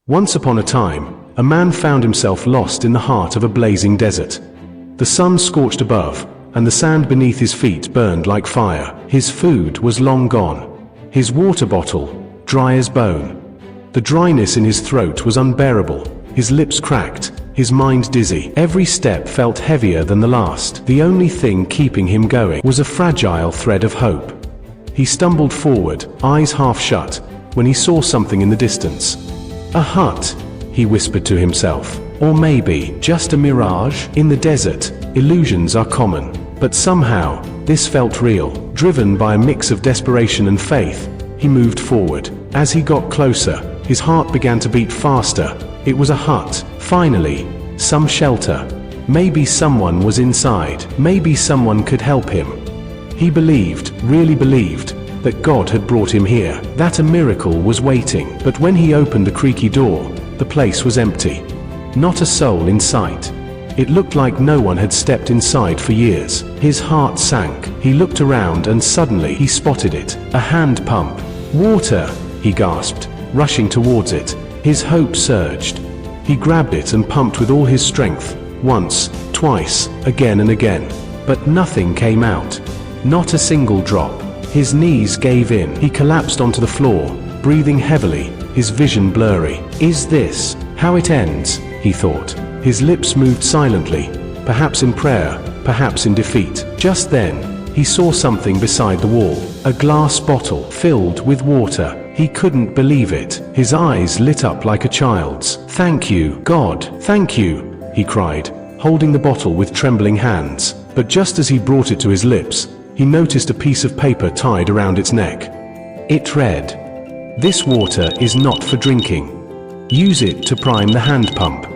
Once upon a time, a man found himself lost in the heart of a blazing desert. The sun scorched above, and the sand beneath his feet burned like fire. His food was long gone. His water bottle, dry as bone. The dryness in his throat was unbearable, his lips cracked, his mind dizzy. Every step felt heavier than the last. The only thing keeping him going was a fragile thread of hope. He stumbled forward, eyes half shut, when he saw something in the distance. A hut, he whispered to himself. Or maybe just a mirage. In the desert, illusions are common. But somehow, this felt real. Driven by a mix of desperation and faith, he moved forward. As he got closer, his heart began to beat faster. It was a hut. Finally, some shelter. Maybe someone was inside. Maybe someone could help him. He believed, really believed, that God had brought him here, that a miracle was waiting. But when he opened the creaky door, the place was empty. Not a soul in sight. It looked like no one had stepped inside for years. His heart sank. He looked around and suddenly he spotted it. A hand pump. Water, he gasped, rushing towards it. His hope surged. He grabbed it and pumped with all his strength. Once, twice, again and again. But nothing came out. Not a single drop. His knees gave in. He collapsed onto the floor, breathing heavily, his vision blurry. Is this how it ends? He thought. His lips moved silently, perhaps in prayer, perhaps in defeat. Just then, he saw something beside the wall. A glass bottle filled with water. He couldn't believe it. His eyes lit up like a child's. Thank you, God, thank you, he cried, holding the bottle with trembling hands. But just as he brought it to his lips, he noticed a piece of paper tied around its neck. It read, "This water is not for drinking. Use it to prime the hand pump.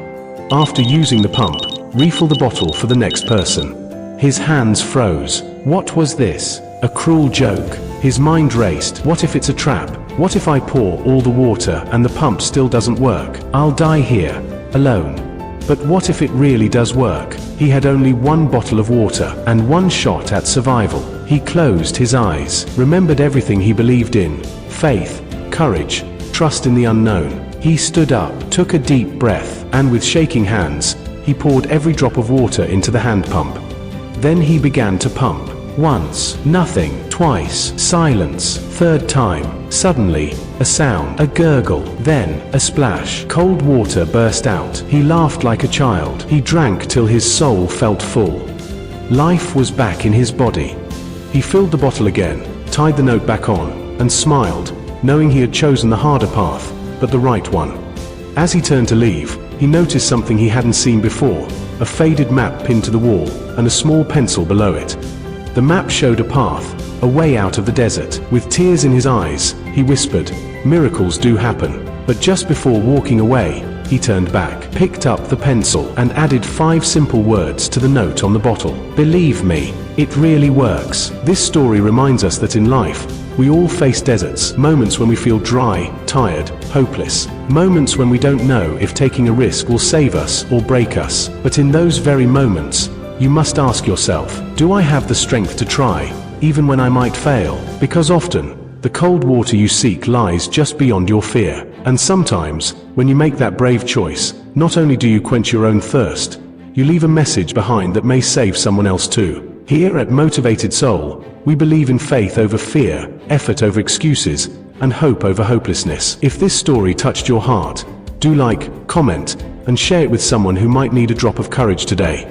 After using the pump, refill the bottle for the next person." His hands froze. What was this? A cruel joke? His mind raced. What if it's a trap? What if I pour all the water and the pump still doesn't work? I'll die here, alone. But what if it really does work? He had only one bottle of water and one shot at survival. He closed his eyes, remembered everything he believed in: faith, courage, trust in the unknown. He stood up, took a deep breath, and with shaking hands, he poured every drop of water into the hand pump. Then he began to pump. Once, nothing. Twice, silence. Third time, suddenly, a sound, a gurgle, then a splash. Cold water burst out. He laughed like a child. He drank till his soul felt full. Life was back in his body. He filled the bottle again, tied the note back on, and smiled, knowing he had chosen the harder path, but the right one. As he turned to leave, he noticed something he hadn't seen before: a faded map pinned to the wall, and a small pencil below it. The map showed a path, a way out of the desert. With tears in his eyes, he whispered, "Miracles do happen." But just before walking away, he turned back, picked up the pencil, and added 5 simple words to the note on the bottle. "Believe me, it really works." This story reminds us that in life, we all face deserts, moments when we feel dry, tired, hopeless, moments when we don't know if taking a risk will save us or break us. But in those very moments, you must ask yourself, do I have the strength to try, even when I might fail? Because often, the cold water you seek lies just beyond your fear. And sometimes, when you make that brave choice, not only do you quench your own thirst, you leave a message behind that may save someone else too. Here at Motivated Soul, we believe in faith over fear, effort over excuses, and hope over hopelessness. If this story touched your heart, do like, comment, and share it with someone who might need a drop of courage today.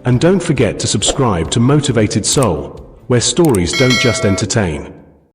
And don't forget to subscribe to Motivated Soul, where stories don't just entertain,